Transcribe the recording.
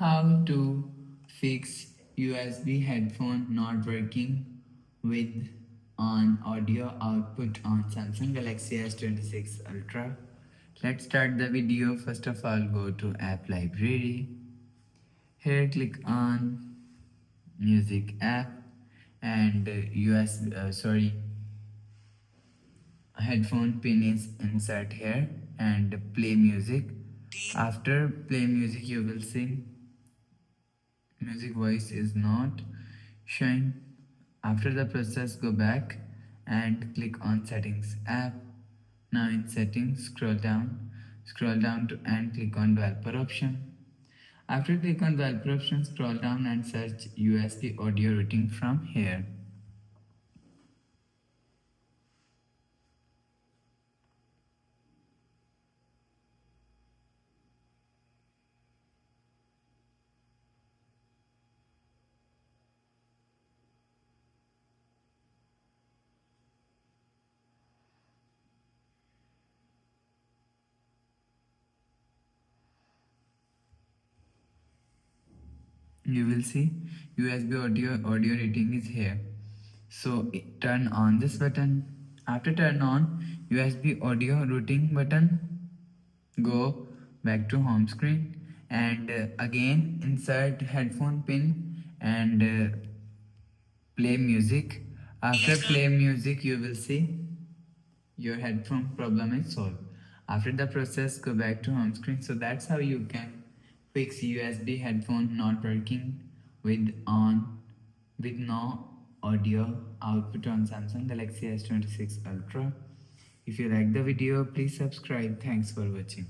How to fix USB headphone not working with on audio output on Samsung Galaxy S26 Ultra. Let's start the video. First of all, go to app library. Here click on music app and headphone pin is insert here and play music. After play music you will see music voice is not showing. After the process, go back and click on settings app. Now in settings, scroll down to and click on developer option. After click on developer option, scroll down and search USB audio routing from here. You will see USB audio rating is here. So turn on this button. After turn on USB audio routing button, go back to home screen and again insert headphone pin and play music. After play music you will see your headphone problem is solved. After the process, go back to home screen. So that's how you can fix USB headphone not working with no audio output on Samsung Galaxy S26 Ultra. If you like the video, please subscribe. Thanks for watching.